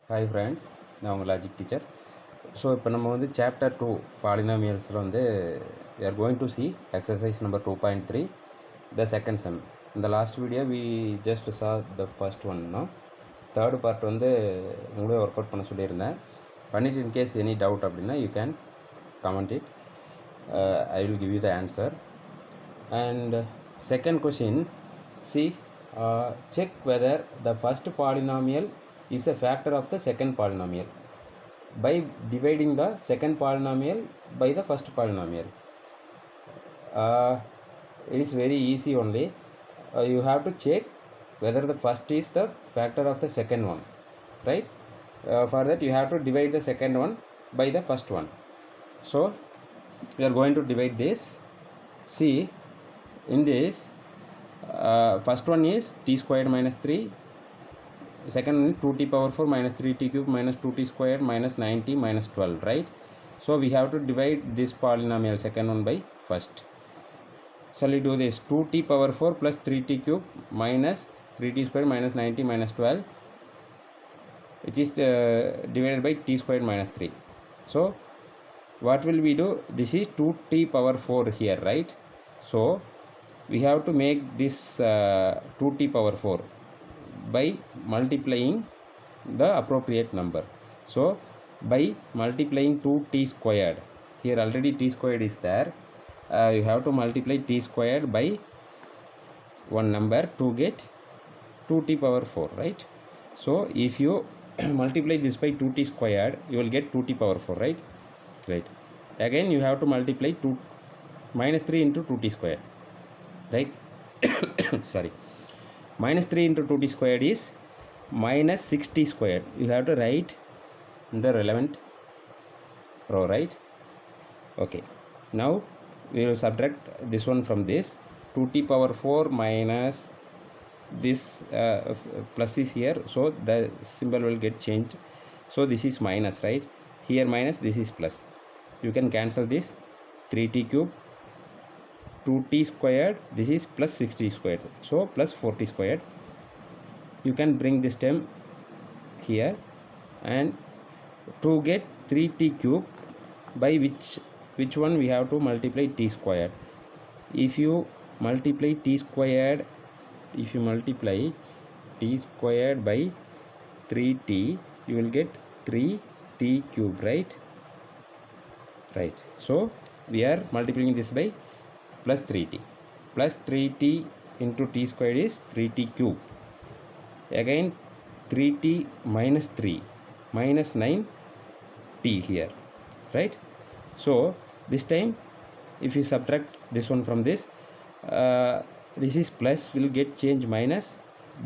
Hi friends, நான் உங்கள் logic teacher. So இப்போ நம்ம வந்து சாப்டர் 2 பாலினாமியல்ஸில் வந்து we are going to see exercise number 2.3 the second sum. இந்த last video we just saw the first one. Third part வந்து உங்களே ஒர்க் அவுட் பண்ண சொல்லியிருந்தேன். பண்ணிவிட்டு இன்கேஸ் எனி டவுட் அப்படின்னா you can comment it. I will give you the answer. And second question, see, check whether the first polynomial is a factor of the second polynomial by dividing the second polynomial by the first polynomial. It is very easy only. You have to check whether the first is the factor of the second one, right? For that you have to divide the second one by the first one. So we are going to divide this. See, in this first one is t squared minus 3, second one is 2t power 4 minus 3t cube minus 2t squared minus 9t minus 12, right? So we have to divide this polynomial second one by first. Shall we do this? 2t power 4 plus 3t cube minus 3t squared minus 9t minus 12, which is divided by t squared minus 3. So what will we do? This is 2t power 4 here, right? So we have to make this 2t power 4 by multiplying the appropriate number. So by multiplying 2t squared, here already t squared is there, you have to multiply t squared by one number to get 2t power 4, right? So if you multiply this by 2t squared, you will get 2t power 4, right? Right. Again you have to multiply 2 minus 3 into 2t squared, right? Sorry, minus 3 into 2t squared is minus 6t squared. You have to write in the relevant row, right? Okay, now we will subtract this one from this. 2t power 4 minus this plus is here, so the symbol will get changed. So this is minus, right? Here minus, this is plus. You can cancel this. 3t cube, 2t squared, this is plus 6t squared, so plus 4t squared. You can bring this term here, and to get 3t cube, by which one we have to multiply t squared. If you multiply t squared by 3t, you will get 3t cube, right? So we are multiplying this by plus 3t. Plus 3t into t squared is 3t cube. Again 3t minus 3 minus 9t here, right? So this time if you subtract this one from this, this is plus will get changed minus,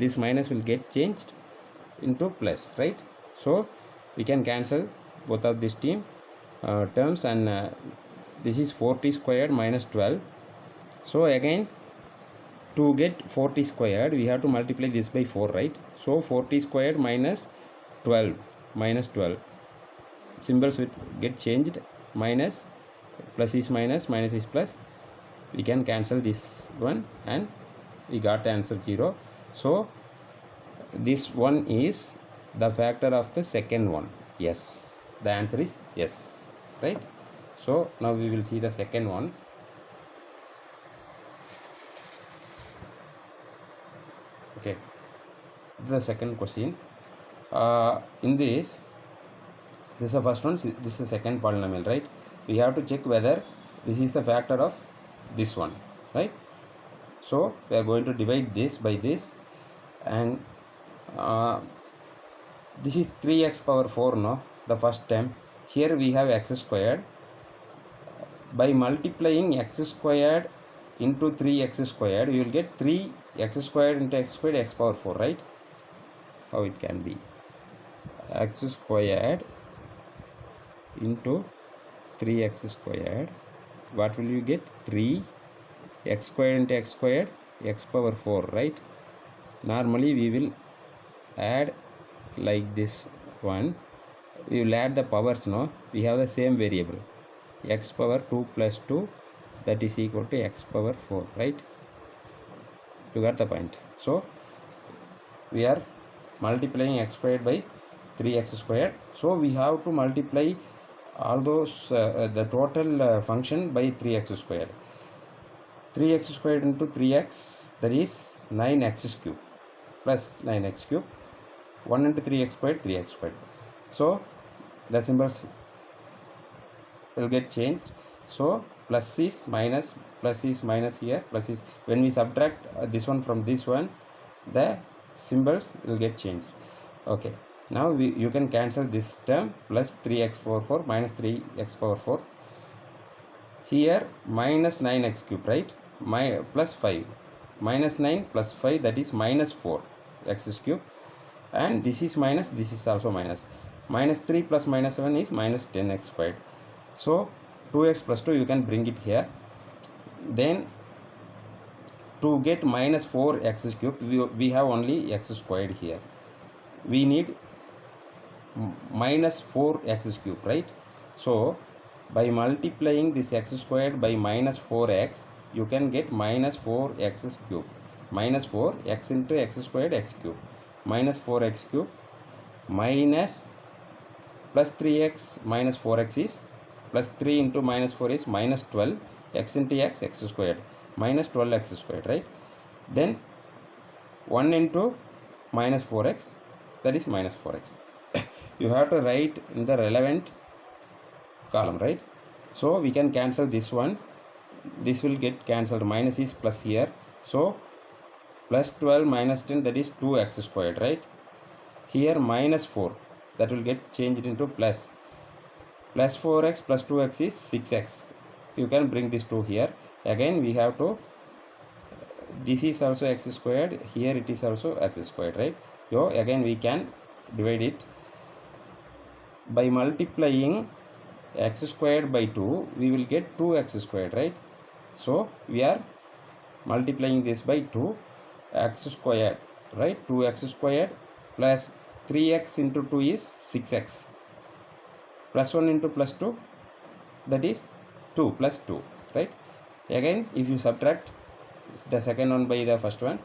this minus will get changed into plus, right? So we can cancel both of these terms, and this is 4t squared minus 12. So again to get 4t squared, we have to multiply this by 4, right? So 4t squared minus 12, symbols will get changed. Minus, plus is minus, minus is plus. We can cancel this one and we got the answer 0. So this one is the factor of the second one. Yes, the answer is yes, right? So now we will see the second one. Okay, the second question. In this is the first one, this is the second polynomial, right? We have to check whether this is the factor of this one, right? So we are going to divide this by this, and this is 3x power 4, no, the first term. Here we have x squared. By multiplying x squared into 3x squared, you will get 3x squared into x squared, x power 4, right? How it can be? X squared into 3x squared, what will you get? 3x squared into x squared, x power 4, right? Normally we will add like this one. We will add the powers, no? We have the same variable, x power 2 plus 2, that is equal to x power 4, right? You got the point. So we are multiplying x squared by 3x squared. So we have to multiply all those the total function by 3x squared. 3x squared into 3x, that is 9x cube plus 9x cube. 1 into 3x squared, 3x squared. So the symbols will get changed. So plus is minus here, plus is, when we subtract this one from this one, the symbols will get changed. Okay, now you can cancel this term, plus 3x power 4 minus 3x power 4. Here minus 9x cube, right? Plus 5, minus 9 plus 5, that is minus 4 x cube, and this is minus, this is also minus. Minus 3 plus minus 7 is minus 10x squared. So 2x plus 2 you can bring it here. Then to get minus 4x cube, we have only x squared here. We need minus 4x cube, right? So by multiplying this x squared by minus 4x, you can get minus 4x cube. Minus 4x into x squared x cube, minus 4x cube, minus plus 3x minus 4x is plus 3 into minus 4 is minus 12, x into x, x squared, minus 12x squared, right? Then 1 into minus 4x, that is minus 4x. You have to write in the relevant column, right? So we can cancel this one, this will get cancelled, minus is plus here. So plus 12 minus 10, that is 2x squared, right? Here minus 4, that will get changed into plus. Plus 4x plus 2x is 6x. You can bring this 2 here. Again we have to, this is also x squared, here it is also x squared, right? So again we can divide it by multiplying x squared by 2, we will get 2x squared, right? So we are multiplying this by 2, x squared, right? 2x squared plus 3x into 2 is 6x, plus 1 into plus 2, that is 2 plus 2, right? Again if you subtract the second one by the first one,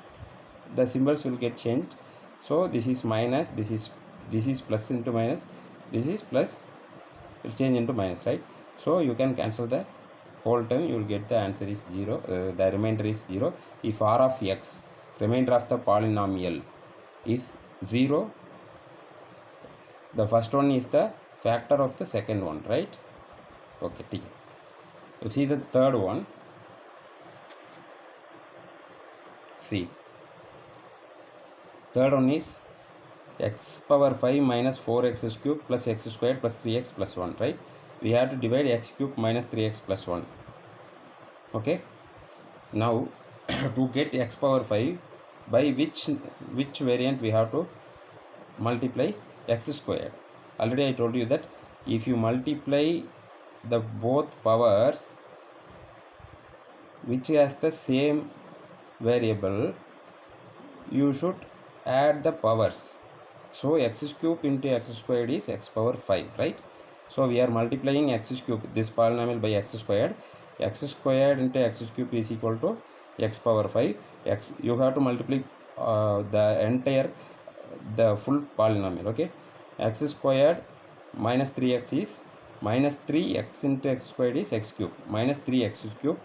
the symbols will get changed. So this is minus, this is plus into minus, this is plus, will change into minus, right? So you can cancel the whole term, you will get the answer is 0, the remainder is 0. If r of x, remainder of the polynomial, is 0, the first one is the factor of the second one, right? Okay, ठीक है. So see the third one. See, third one is x power 5 minus 4x cube plus x squared plus 3x plus 1, right? We have to divide x cube minus 3x plus 1. Okay, now to get x power 5, by which variant we have to multiply x squared? Already I told you that if you multiply the both powers which has the same variable, you should add the powers. So x cube into x squared is x power 5, right? So we are multiplying x cube, this polynomial, by x squared. X squared into x cube is equal to x power 5. X, you have to multiply the entire, the full polynomial. Okay, x squared minus 3x is minus 3x into x squared is x cube, minus 3x cube.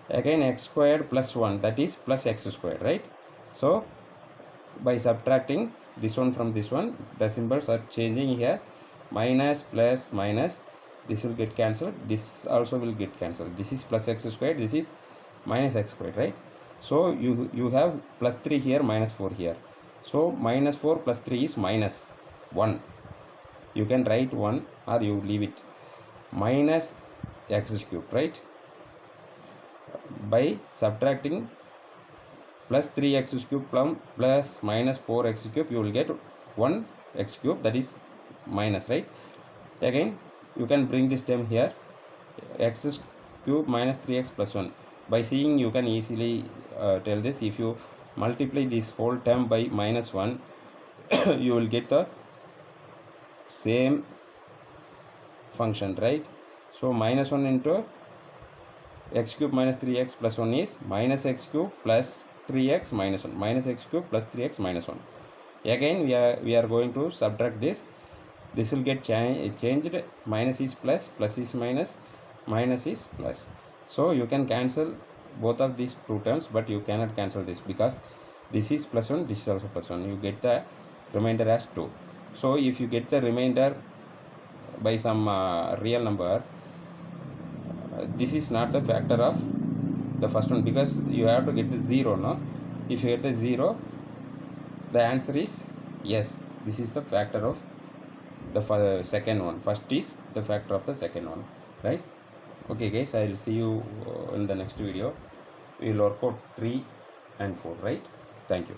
Again x squared plus 1, that is plus x squared, right? So by subtracting this one from this one, the symbols are changing here. Minus plus minus, this will get cancelled, this also will get cancelled. This is plus x squared, this is minus x squared, right? So you have plus 3 here, minus 4 here. So minus 4 plus 3 is minus 1. You can write 1 or you leave it. Minus x cube, right? By subtracting plus 3x cube plus minus 4x cube, you will get 1x cube, that is minus, right? Again you can bring this term here, x cube minus 3x plus 1. By seeing you can easily tell this. If you multiply this whole term by minus 1, you will get the same function, right? So minus 1 into x cube minus 3x plus 1 is minus x cube plus 3x minus 1, minus x cube plus 3x minus 1. Again we are going to subtract this. This will get changed. Minus is plus, plus is minus, minus is plus. So you can cancel both of these two terms, but you cannot cancel this because this is plus 1, this is also plus 1. You get the remainder as 2. So if you get the remainder by some real number, this is not the factor of the first one, because you have to get the 0, no? If you get the 0, the answer is yes, this is the factor of the second one. First is the factor of the second one, right? Okay guys, I will see you in the next video. We will work out 3 and 4, right? Thank you.